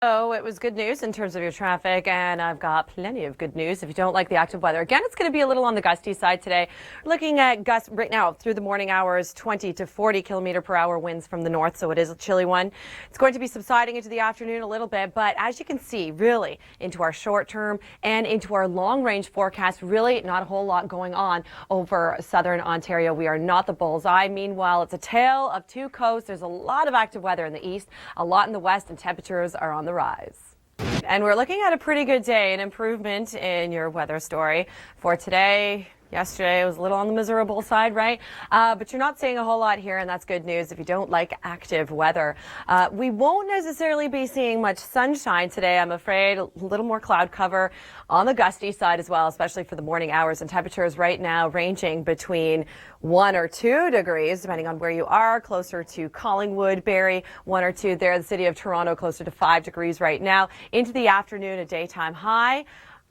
Oh, it was good news in terms of your traffic, and I've got plenty of good news if you don't like the active weather. Again, it's going to be a little on the gusty side today. We're looking at gusts right now through the morning hours, 20 to 40 kilometer per hour winds from the north, so it is a chilly one. It's going to be subsiding into the afternoon a little bit, but as you can see, really into our short term and into our long range forecast, really not a whole lot going on over southern Ontario. We are not the bullseye. Meanwhile, it's a tale of two coasts. There's a lot of active weather in the east, a lot in the west, and temperatures are on the rise. And we're looking at a pretty good day, an improvement in your weather story for today. Yesterday was a little on the miserable side, right? But you're not seeing a whole lot here, and that's good news if you don't like active weather. We won't necessarily be seeing much sunshine today, I'm afraid. A little more cloud cover on the gusty side as well, especially for the morning hours. And temperatures right now ranging between 1 or 2 degrees, depending on where you are, closer to Collingwood, Barrie, 1 or 2 there. The city of Toronto closer to 5 degrees right now. Into the afternoon, a daytime high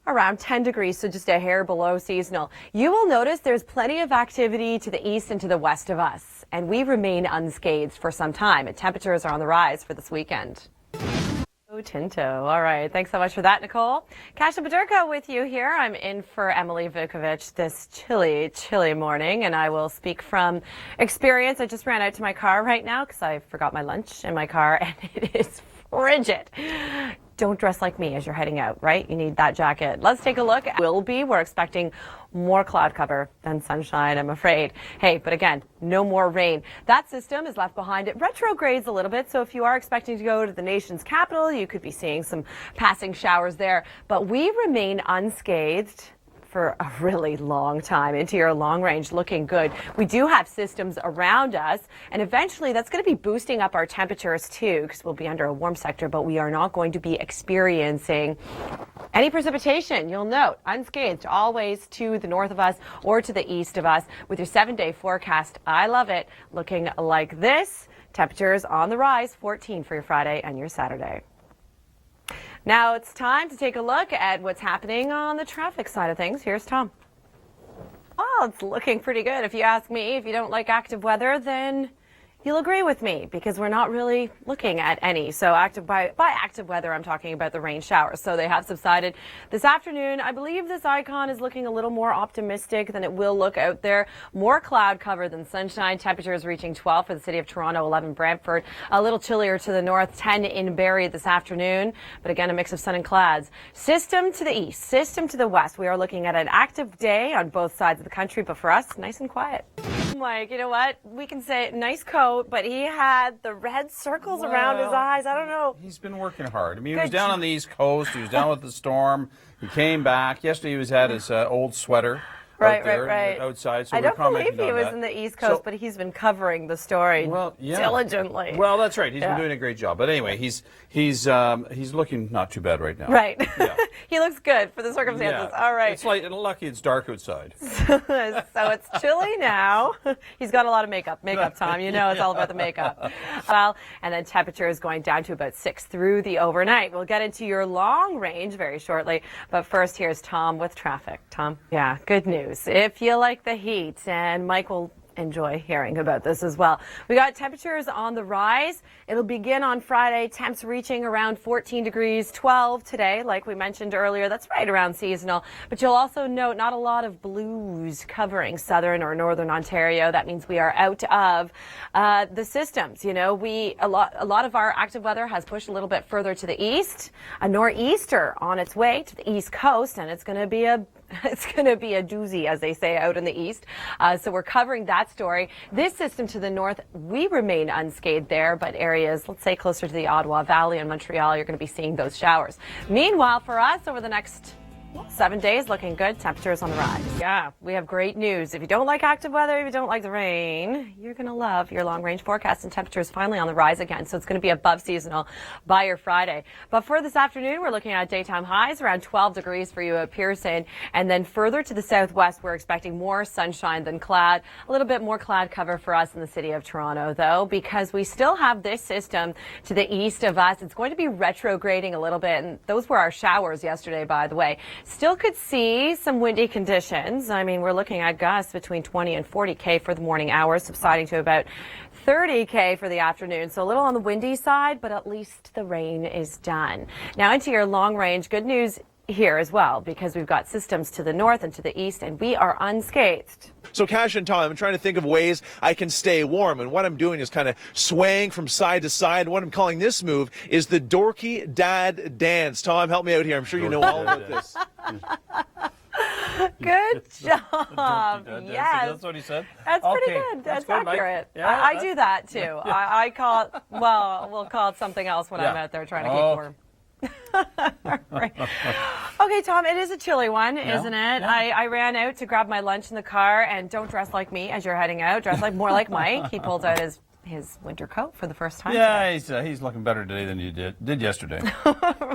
around 10 degrees, so just a hair below seasonal. You will notice there's plenty of activity to the east and to the west of us, and we remain unscathed for some time, and temperatures are on the rise for this weekend. Oh, Tinto. All right. Thanks so much for that, Nicole. Kasia Bodurka with you here. I'm in for Emily Vukovic this chilly morning, and I will speak from experience. I just ran out to my car right now because I forgot my lunch in my car, and it is frigid. Don't dress like me as you're heading out, right? You need that jacket. Let's take a look. We're expecting more cloud cover than sunshine, I'm afraid. Hey, but again, no more rain. That system is left behind. It retrogrades a little bit, so if you are expecting to go to the nation's capital, you could be seeing some passing showers there. But we remain unscathed for a really long time into your long range, looking good. We do have systems around us, and eventually that's going to be boosting up our temperatures too, because we'll be under a warm sector, but we are not going to be experiencing any precipitation. You'll note unscathed always to the north of us or to the east of us with your 7-day forecast. I love it. Looking like this. Temperatures on the rise, 14 for your Friday and your Saturday. Now it's time to take a look at what's happening on the traffic side of things. Here's Tom. Well, it's looking pretty good. If you ask me, if you don't like active weather, then you'll agree with me because we're not really looking at any. So by active weather, I'm talking about the rain showers. So they have subsided this afternoon. I believe this icon is looking a little more optimistic than it will look out there. More cloud cover than sunshine. Temperatures reaching 12 for the city of Toronto, 11 Brantford. A little chillier to the north, 10 in Barrie this afternoon. But again, a mix of sun and clouds. System to the east, system to the west. We are looking at an active day on both sides of the country, but for us, nice and quiet. Mike, you know what? We can say nice coat, but he had the red circles around his eyes. I don't know. He's been working hard. I mean, he was down on the East Coast. He was down with the storm. He came back. Yesterday he was at his old sweater. Right. Outside. So I don't believe he was in the East Coast, but he's been covering the story diligently. Well, that's right. He's been doing a great job. But anyway, he's looking not too bad right now. Right. Yeah. He looks good for the circumstances. Yeah. All right. It's like lucky it's dark outside. So it's chilly now. He's got a lot of makeup time. You know, it's all about the makeup. Well, and then temperature is going down to about 6 through the overnight. We'll get into your long range very shortly. But first, here's Tom with traffic. Tom. Yeah, good news. If you like the heat, and Mike will enjoy hearing about this as well. We got temperatures on the rise. It'll begin on Friday, temps reaching around 14 degrees, 12 today, like we mentioned earlier. That's right around seasonal. But you'll also note not a lot of blues covering southern or northern Ontario. That means we are out of the systems. You know, a lot of our active weather has pushed a little bit further to the east. A nor'easter on its way to the east coast, and it's going to be a doozy, as they say out in the east. So we're covering that story. This system to the north, we remain unscathed there, but areas, let's say closer to the Ottawa Valley and Montreal, you're going to be seeing those showers. Meanwhile, for us, over the next 7 days, looking good. Temperatures on the rise. Yeah, we have great news. If you don't like active weather, if you don't like the rain, you're going to love your long-range forecast, and temperatures finally on the rise again. So it's going to be above seasonal by your Friday. But for this afternoon, we're looking at daytime highs around 12 degrees for you at Pearson. And then further to the southwest, we're expecting more sunshine than cloud. A little bit more cloud cover for us in the city of Toronto, though, because we still have this system to the east of us. It's going to be retrograding a little bit. And those were our showers yesterday, by the way. Still could see some windy conditions. I mean, we're looking at gusts between 20 and 40 for the morning hours, subsiding to about 30 for the afternoon. So a little on the windy side, but at least the rain is done. Now into your long range, good news here as well, because we've got systems to the north and to the east, and we are unscathed. So Kasia and Tom, I'm trying to think of ways I can stay warm, and what I'm doing is kind of swaying from side to side. What I'm calling this move is the dorky dad dance. Tom, help me out here. I'm sure you know all about this. Good job. Yes. That's what he said? That's pretty good. That's good, accurate. Yeah, I do that too. I call it, well, we'll call it something else when I'm out there trying to keep warm. Right. Okay, Tom, it is a chilly one, isn't it? Yeah. I ran out to grab my lunch in the car, and don't dress like me as you're heading out. Dress more like Mike. He pulled out his winter coat for the first time. Yeah, he's looking better today than you did yesterday.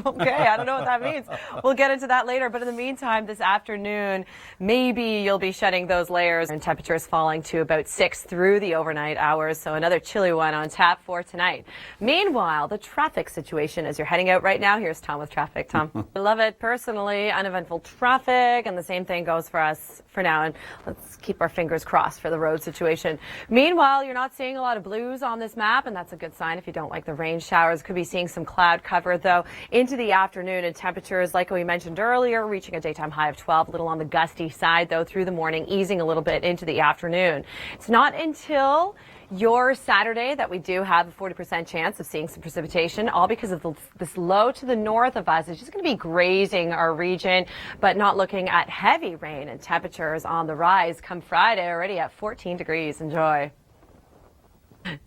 Okay, I don't know what that means. We'll get into that later. But in the meantime, this afternoon, maybe you'll be shedding those layers, and temperatures falling to about 6 through the overnight hours. So another chilly one on tap for tonight. Meanwhile, the traffic situation as you're heading out right now. Here's Tom with traffic. Tom. I love it personally. Uneventful traffic, and the same thing goes for us for now. And let's keep our fingers crossed for the road situation. Meanwhile, you're not seeing a lot of blues on this map, and that's a good sign if you don't like the rain showers. Could be seeing some cloud cover though into the afternoon, and temperatures like we mentioned earlier reaching a daytime high of 12, a little on the gusty side though through the morning, easing a little bit into the afternoon. It's not until your Saturday that we do have a 40% chance of seeing some precipitation, all because of this low to the north of us. It's just going to be grazing our region, but not looking at heavy rain, and temperatures on the rise come Friday already at 14 degrees. Enjoy.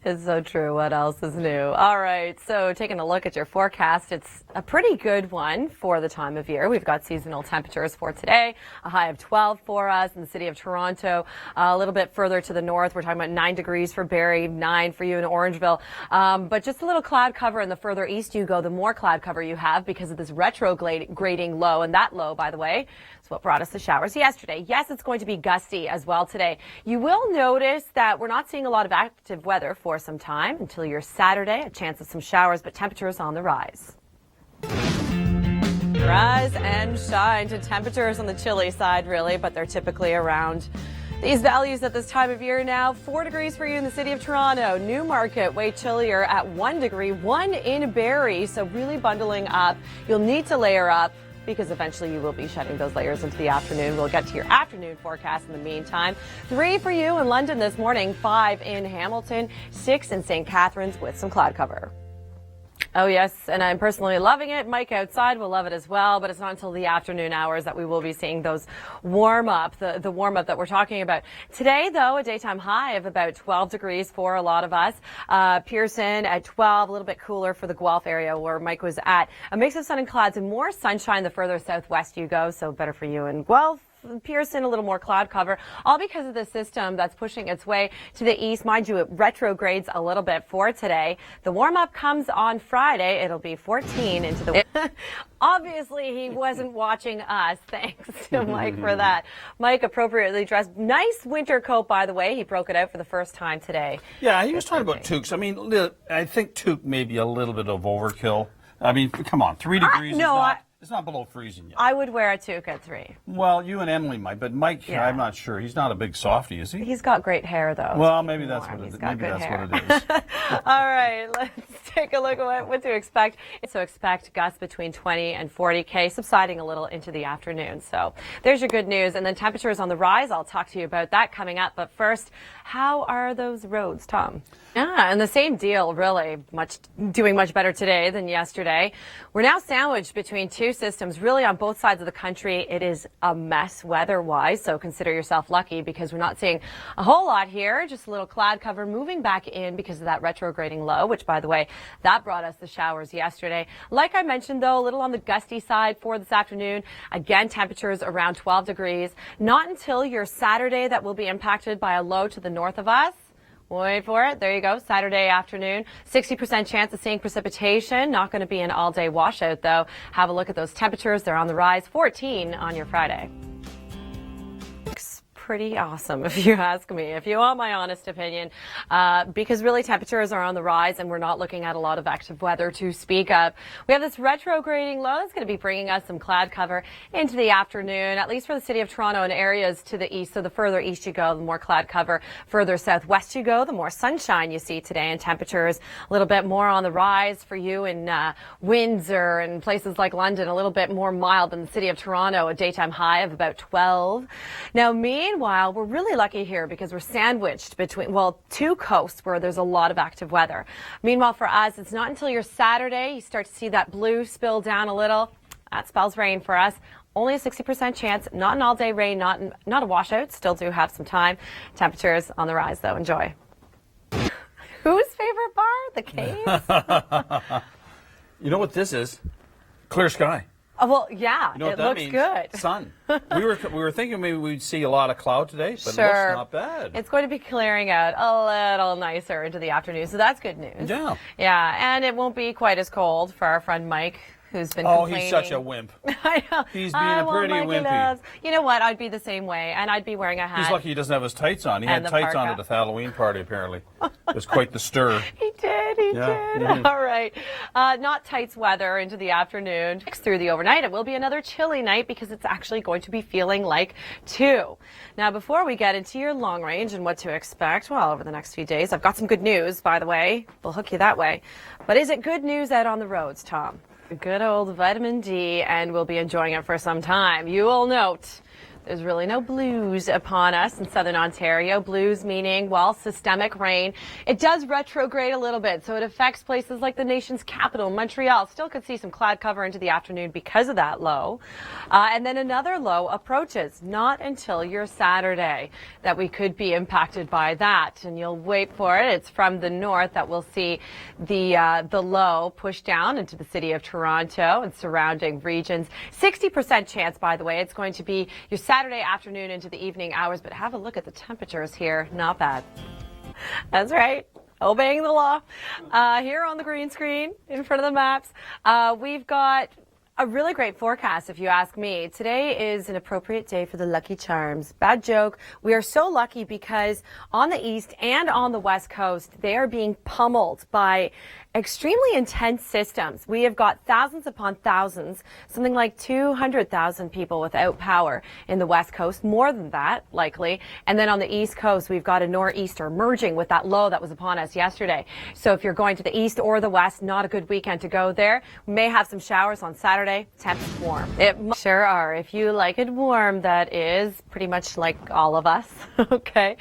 It's so true. What else is new? All right. So taking a look at your forecast, it's a pretty good one for the time of year. We've got seasonal temperatures for today, a high of 12 for us in the city of Toronto. A little bit further to the north, we're talking about 9 degrees for Barrie, 9 for you in Orangeville. But just a little cloud cover, and the further east you go, the more cloud cover you have because of this retrograding low. And that low, by the way, is what brought us the showers yesterday. Yes, it's going to be gusty as well today. You will notice that we're not seeing a lot of active weather for some time until your Saturday. A chance of some showers, but temperatures on the rise. Rise and shine to temperatures on the chilly side, really, but they're typically around these values at this time of year now. 4 degrees for you in the city of Toronto. Newmarket, way chillier at 1 degree, 1 in Barrie. So really bundling up. You'll need to layer up, because eventually you will be shedding those layers into the afternoon. We'll get to your afternoon forecast in the meantime. 3 for you in London this morning, 5 in Hamilton, 6 in St. Catharines with some cloud cover. Oh, yes, and I'm personally loving it. Mike outside will love it as well, but it's not until the afternoon hours that we will be seeing those warm-up, the warm-up that we're talking about. Today, though, a daytime high of about 12 degrees for a lot of us. Pearson at 12, a little bit cooler for the Guelph area where Mike was at. A mix of sun and clouds and more sunshine the further southwest you go, so better for you in Guelph. Pearson, a little more cloud cover, all because of the system that's pushing its way to the east. Mind you, it retrogrades a little bit for today. The warm-up comes on Friday. It'll be 14 into the... Obviously, he wasn't watching us. Thanks to Mike for that. Mike, appropriately dressed. Nice winter coat, by the way. He broke it out for the first time today. Yeah, he was talking about toques. I mean, I think toque may be a little bit of overkill. I mean, come on, 3 degrees is not... It's not below freezing yet. I would wear a toque at 3. Well, you and Emily might, but Mike, I'm not sure. He's not a big softie, is he? He's got great hair, though. Well, maybe that's what it is. Maybe that's what it is. All right, let's take a look at what to expect. So expect gusts between 20 and 40 subsiding a little into the afternoon. So there's your good news. And then temperatures on the rise. I'll talk to you about that coming up. But first, how are those roads, Tom? Yeah, and the same deal, really. Doing much better today than yesterday. We're now sandwiched between two systems, really on both sides of the country. It is a mess weather-wise, so consider yourself lucky because we're not seeing a whole lot here. Just a little cloud cover moving back in because of that retrograding low, which, by the way, that brought us the showers yesterday. Like I mentioned, though, a little on the gusty side for this afternoon. Again, temperatures around 12 degrees. Not until your Saturday that will be impacted by a low to the north of us. Wait for it. There you go. Saturday afternoon. 60% chance of seeing precipitation. Not going to be an all-day washout, though. Have a look at those temperatures. They're on the rise. 14 on your Friday. pretty awesome, if you ask me, if you want my honest opinion, because really temperatures are on the rise and we're not looking at a lot of active weather to speak of. We have this retrograding low that's going to be bringing us some cloud cover into the afternoon, at least for the city of Toronto and areas to the east. So the further east you go, the more cloud cover. Further southwest you go, the more sunshine you see today, and temperatures a little bit more on the rise for you in Windsor and places like London, a little bit more mild than the city of Toronto, a daytime high of about 12. Now, meanwhile, we're really lucky here because we're sandwiched between, well, two coasts where there's a lot of active weather. Meanwhile, for us, it's not until your Saturday you start to see that blue spill down a little. That spells rain for us. Only a 60% chance, not an all-day rain, not a washout. Still do have some time. Temperatures on the rise, though. Enjoy. Whose favorite bar? The Caves? You know what this is? Clear sky. Oh, well, yeah, You know what it that looks means? good. Sun. We were thinking maybe we'd see a lot of cloud today, but Sure. it looks not bad. It's going to be clearing out a little nicer into the afternoon, so that's good news. Yeah. Yeah, and it won't be quite as cold for our friend Mike, who's been complaining. He's such a wimp. I know. He's being I a want pretty my wimpy. gloves. You know what? I'd be the same way, and I'd be wearing a hat. He's lucky he doesn't have his tights on. He And had the tights on parka. at the Halloween party, apparently. It was quite the stir. He did. He Yeah. did. Mhm. All right. Not tights weather into the afternoon. Through the overnight, it will be another chilly night because it's actually going to be feeling like 2. Now, before we get into your long range and what to expect, well, over the next few days, I've got some good news, by the way. We'll hook you that way. But is it good news out on the roads, Tom? Good old vitamin D, and we'll be enjoying it for some time. You will note there's really no blues upon us in southern Ontario. Blues meaning, well, systemic rain. It does retrograde a little bit, so it affects places like the nation's capital, Montreal. Still could see some cloud cover into the afternoon because of that low. And then another low approaches, not until your Saturday that we could be impacted by that. And you'll wait for it. It's from the north that we'll see the low push down into the city of Toronto and surrounding regions. 60% chance, by the way, it's going to be your Saturday afternoon into the evening hours, but have a look at the temperatures here. Not bad. That's right. Obeying the law. Here on the green screen in front of the maps, we've got a really great forecast, if you ask me. Today is an appropriate day for the Lucky Charms. Bad joke. We are so lucky because on the east and on the west coast, they are being pummeled by extremely intense systems. We have got thousands upon thousands, something like 200,000 people without power in the west coast, more than that, likely. And then on the east coast, we've got a nor'easter merging with that low that was upon us yesterday. So if you're going to the east or the west, not a good weekend to go there. We may have some showers on Saturday. Temps warm. It sure are. If you like it warm, that is pretty much like all of us. Okay.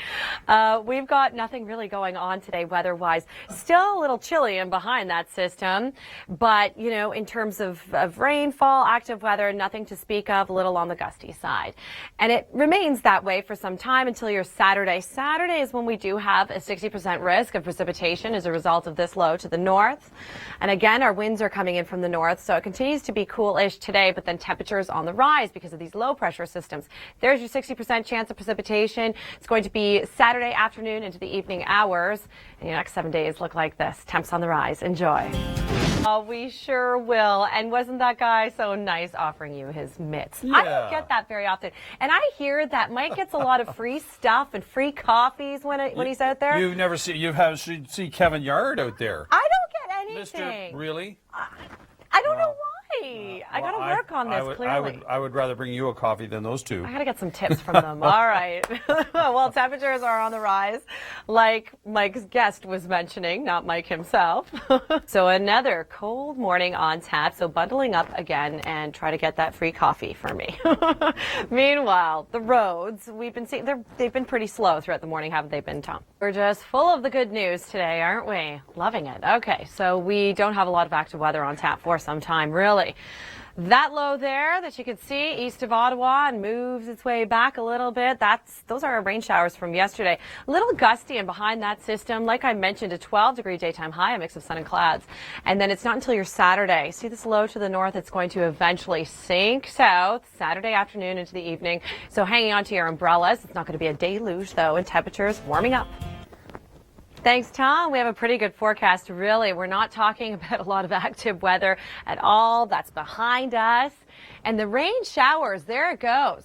We've got nothing really going on today weather-wise. Still a little chilly and behind that system, but you know, in terms of rainfall, active weather, nothing to speak of, a little on the gusty side. And it remains that way for some time until your Saturday. Saturday is when we do have a 60% risk of precipitation as a result of this low to the north. And again, our winds are coming in from the north, so it continues to be cool-ish today, but then temperatures on the rise because of these low pressure systems. There's your 60% chance of precipitation. It's going to be Saturday afternoon into the evening hours, and your next 7 days look like this. Temps on the rise. Enjoy. Oh, we sure will. And wasn't that guy so nice offering you his mitts? Yeah. I don't get that very often. And I hear that Mike gets a lot of free stuff and free coffees when he's out there. You've never see Kevin Yard out there. I don't get anything. Mr. Really? I don't know why. I got to work on this, clearly. I would rather bring you a coffee than those two. I got to get some tips from them. All right. Well, temperatures are on the rise, like Mike's guest was mentioning, not Mike himself. So another cold morning on tap. So bundling up again and try to get that free coffee for me. Meanwhile, the roads, we've been seeing, they've been pretty slow throughout the morning, haven't they been, Tom? We're just full of the good news today, aren't we? Loving it. Okay, so we don't have a lot of active weather on tap for some time, really. That low there that you can see east of Ottawa and moves its way back a little bit. Those are our rain showers from yesterday. A little gusty, and behind that system, like I mentioned, a 12-degree daytime high, a mix of sun and clouds. And then it's not until your Saturday. See this low to the north? It's going to eventually sink south Saturday afternoon into the evening. So hanging on to your umbrellas. It's not going to be a deluge, though, and temperatures warming up. Thanks, Tom. We have a pretty good forecast, really. We're not talking about a lot of active weather at all. That's behind us. And the rain showers, there it goes.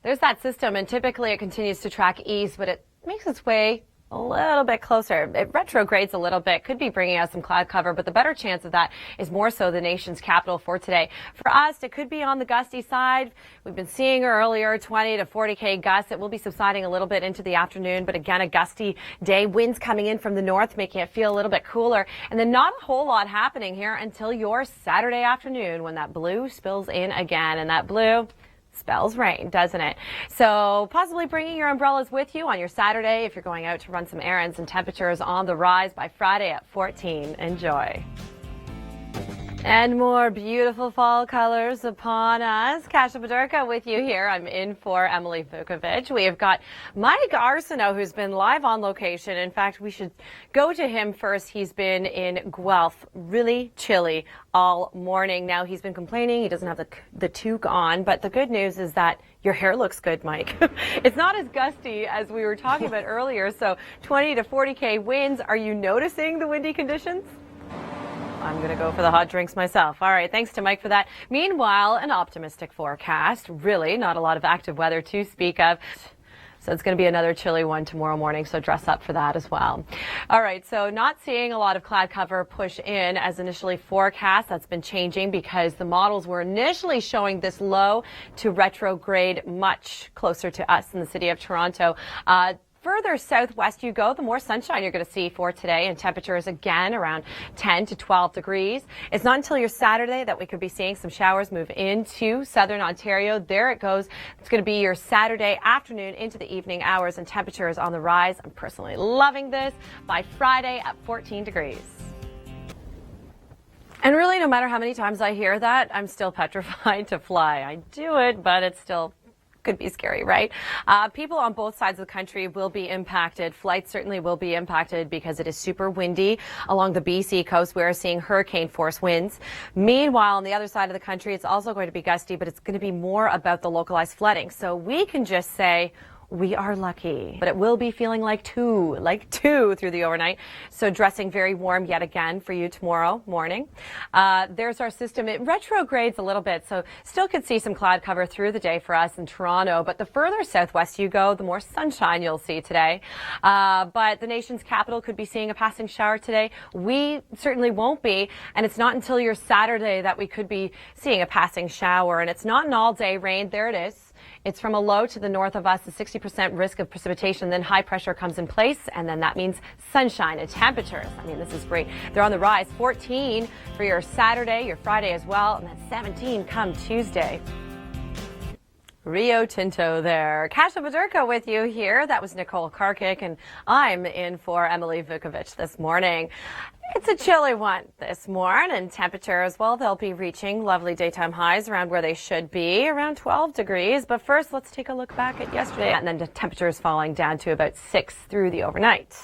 There's that system, and typically it continues to track east, but it makes its way a little bit closer. It retrogrades a little bit, could be bringing us some cloud cover, but the better chance of that is more so the nation's capital for today. For us, it could be on the gusty side. We've been seeing earlier 20 to 40K gusts. It will be subsiding a little bit into the afternoon, but again, a gusty day. Winds coming in from the north, making it feel a little bit cooler. And then not a whole lot happening here until your Saturday afternoon when that blue spills in again. And that blue spells rain, doesn't it? So possibly bringing your umbrellas with you on your Saturday if you're going out to run some errands, and temperatures on the rise by Friday at 14. Enjoy. And more beautiful fall colors upon us. Kasia Bodurka with you here. I'm in for Emily Vukovic. We have got Mike Arsenault, who's been live on location. In fact, we should go to him first. He's been in Guelph, really chilly all morning. Now he's been complaining he doesn't have the toque on, but the good news is that your hair looks good, Mike. It's not as gusty as we were talking about earlier, so 20 to 40K winds. Are you noticing the windy conditions? I'm going to go for the hot drinks myself. All right, thanks to Mike for that. Meanwhile, an optimistic forecast. Really, not a lot of active weather to speak of. So it's going to be another chilly one tomorrow morning, so dress up for that as well. All right, so not seeing a lot of cloud cover push in as initially forecast. That's been changing because the models were initially showing this low to retrograde much closer to us in the city of Toronto. Further southwest you go, the more sunshine you're going to see for today, and temperatures again around 10 to 12 degrees. It's not until your Saturday that we could be seeing some showers move into southern Ontario. There it goes. It's going to be your Saturday afternoon into the evening hours, and temperatures on the rise. I'm personally loving this by Friday at 14 degrees. And really, no matter how many times I hear that, I'm still petrified to fly. I do it, but it's still could be scary, right? People on both sides of the country will be impacted. Flights certainly will be impacted because it is super windy. Along the BC coast, we're seeing hurricane force winds. Meanwhile, on the other side of the country, it's also going to be gusty, but it's going to be more about the localized flooding. So we can just say, we are lucky, but it will be feeling like two through the overnight. So dressing very warm yet again for you tomorrow morning. There's our system. It retrogrades a little bit, so still could see some cloud cover through the day for us in Toronto. But the further southwest you go, the more sunshine you'll see today. But the nation's capital could be seeing a passing shower today. We certainly won't be, and it's not until your Saturday that we could be seeing a passing shower. And it's not an all-day rain. There it is. It's from a low to the north of us, a 60% risk of precipitation. Then high pressure comes in place, and then that means sunshine and temperatures. I mean, this is great. They're on the rise. 14 for your Saturday, your Friday as well, and then 17 come Tuesday. Rio Tinto there. Kasia Bodurka with you here. That was Nicole Karkic, and I'm in for Emily Vukovic this morning. It's a chilly one this morning. Temperatures, well, they'll be reaching lovely daytime highs around where they should be, around 12 degrees. But first, let's take a look back at yesterday. And then the temperatures falling down to about 6 through the overnight.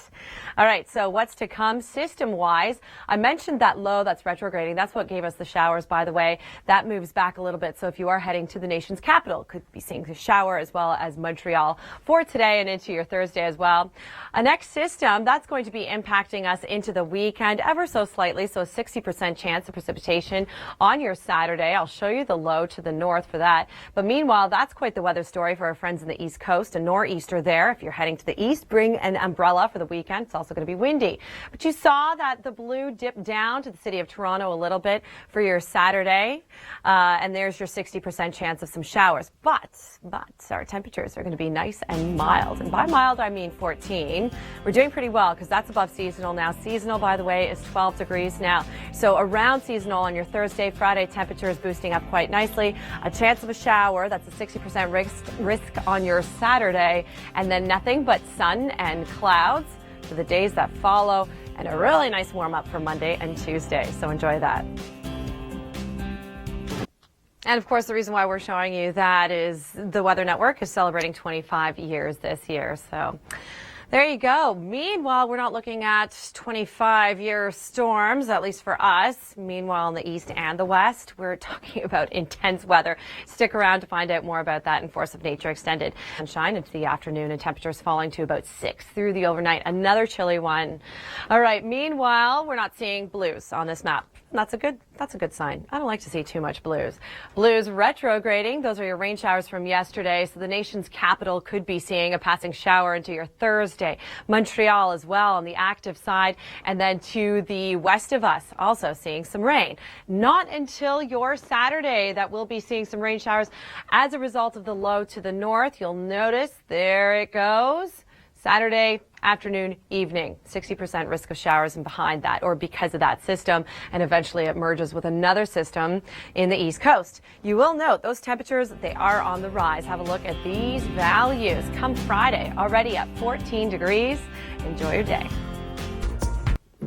All right, so what's to come system-wise? I mentioned that low that's retrograding. That's what gave us the showers, by the way. That moves back a little bit. So if you are heading to the nation's capital, could be seeing the shower as well as Montreal for today and into your Thursday as well. A next system, that's going to be impacting us into the weekend ever so slightly. So a 60% chance of precipitation on your Saturday. I'll show you the low to the north for that. But meanwhile, that's quite the weather story for our friends in the East Coast. A nor'easter there. If you're heading to the east, bring an umbrella for the weekend. It's also going to be windy. But you saw that the blue dipped down to the city of Toronto a little bit for your Saturday. And there's your 60% chance of some showers. But our temperatures are going to be nice and mild. And by mild, I mean 14. We're doing pretty well because that's above seasonal now. Seasonal, by the way, is 12 degrees now. So around seasonal on your Thursday, Friday, temperatures boosting up quite nicely. A chance of a shower, that's a 60% risk on your Saturday. And then nothing but sun and clouds for the days that follow, and a really nice warm up for Monday and Tuesday. So enjoy that. And of course, the reason why we're showing you that is the Weather Network is celebrating 25 years this year. So there you go. Meanwhile, we're not looking at 25-year storms, at least for us. Meanwhile, in the east and the west, we're talking about intense weather. Stick around to find out more about that in Force of Nature Extended. Sunshine into the afternoon and temperatures falling to about 6 through the overnight. Another chilly one. All right. Meanwhile, we're not seeing blues on this map. That's a good sign. I don't like to see too much blues. Blues retrograding. Those are your rain showers from yesterday. So the nation's capital could be seeing a passing shower into your Thursday. Montreal as well on the active side. And then to the west of us, also seeing some rain. Not until your Saturday that we'll be seeing some rain showers as a result of the low to the north. You'll notice there it goes. Saturday afternoon, evening, 60% risk of showers and behind that, or because of that system, and eventually it merges with another system in the east coast. You will note those temperatures, they are on the rise. Have a look at these values. Come Friday, already at 14 degrees. Enjoy your day.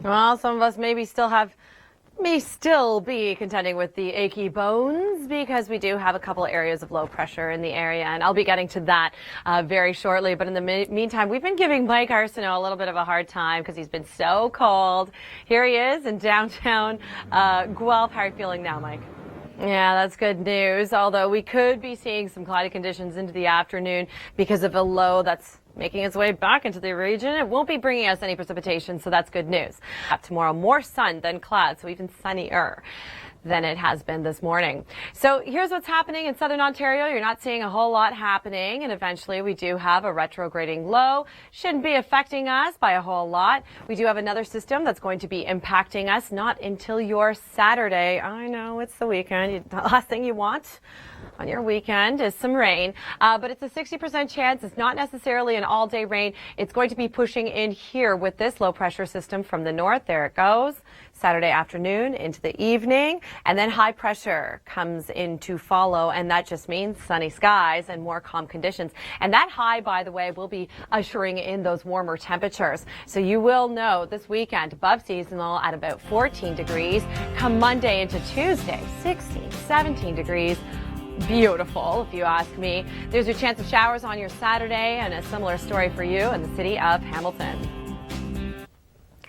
Well, some of us may still be contending with the achy bones because we do have a couple areas of low pressure in the area, and I'll be getting to that very shortly. But in the meantime, we've been giving Mike Arsenault a little bit of a hard time because he's been so cold. Here he is in downtown Guelph. How are you feeling now, Mike? Yeah, that's good news, although we could be seeing some cloudy conditions into the afternoon because of a low that's making its way back into the region. It won't be bringing us any precipitation, so that's good news. Tomorrow, more sun than clouds, so even sunnier than it has been this morning. So here's what's happening in southern Ontario. You're not seeing a whole lot happening, and eventually we do have a retrograding low. Shouldn't be affecting us by a whole lot. We do have another system that's going to be impacting us not until your Saturday. I know it's the weekend. The last thing you want on your weekend is some rain, but it's a 60% chance. It's not necessarily an all-day rain. It's going to be pushing in here with this low pressure system from the north. There it goes. Saturday afternoon into the evening, and then high pressure comes in to follow, and that just means sunny skies and more calm conditions. And that high, by the way, will be ushering in those warmer temperatures. So you will know this weekend above seasonal at about 14 degrees. Come Monday into Tuesday, 16, 17 degrees. Beautiful, if you ask me. There's your chance of showers on your Saturday, and a similar story for you in the city of Hamilton.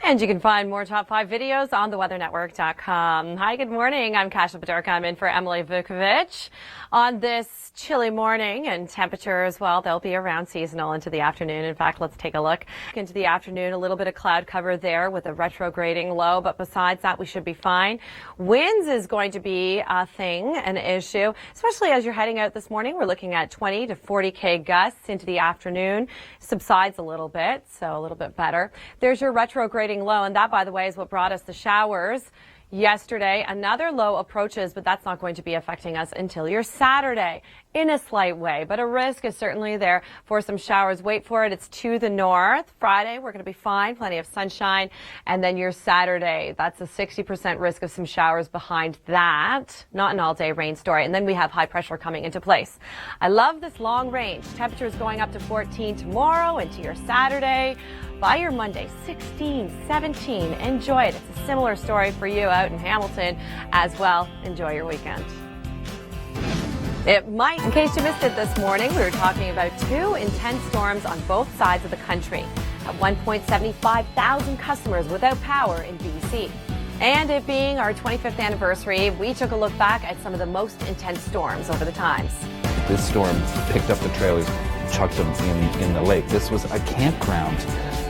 And you can find more Top 5 videos on theweathernetwork.com. Hi, good morning. I'm Kasia Bodurka. I'm in for Emily Vukovic on this chilly morning, and temperatures, well, they'll be around seasonal into the afternoon. In fact, let's take a look into the afternoon. A little bit of cloud cover there with a retrograding low, but besides that, we should be fine. Winds is going to be a thing, an issue, especially as you're heading out this morning. We're looking at 20 to 40K gusts into the afternoon. Subsides a little bit, so a little bit better. There's your retrograding low, and that, by the way, is what brought us the showers yesterday. Another low approaches, but that's not going to be affecting us until your Saturday in a slight way, but a risk is certainly there for some showers. Wait for it. It's to the north. Friday, we're going to be fine. Plenty of sunshine. And then your Saturday, that's a 60% risk of some showers behind that. Not an all-day rain story. And then we have high pressure coming into place. I love this long range. Temperatures going up to 14 tomorrow into your Saturday. By your Monday, 16, 17. Enjoy it. It's a similar story for you out in Hamilton as well. Enjoy your weekend. It might, in case you missed it this morning, we were talking about two intense storms on both sides of the country. At 1,75,000 customers without power in BC. And it being our 25th anniversary, we took a look back at some of the most intense storms over the times. This storm picked up the trailers, chucked them in the lake. This was a campground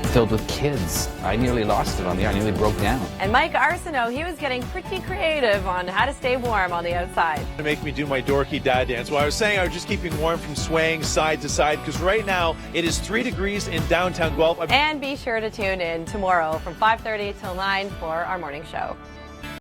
filled with kids. I nearly lost it on the air. I nearly broke down. And Mike Arsenault, he was getting pretty creative on how to stay warm on the outside. To make me do my dorky dad dance. Well, I was saying I was just keeping warm from swaying side to side because right now it is 3 degrees in downtown Guelph. And be sure to tune in tomorrow from 5:30 till 9 for our morning show.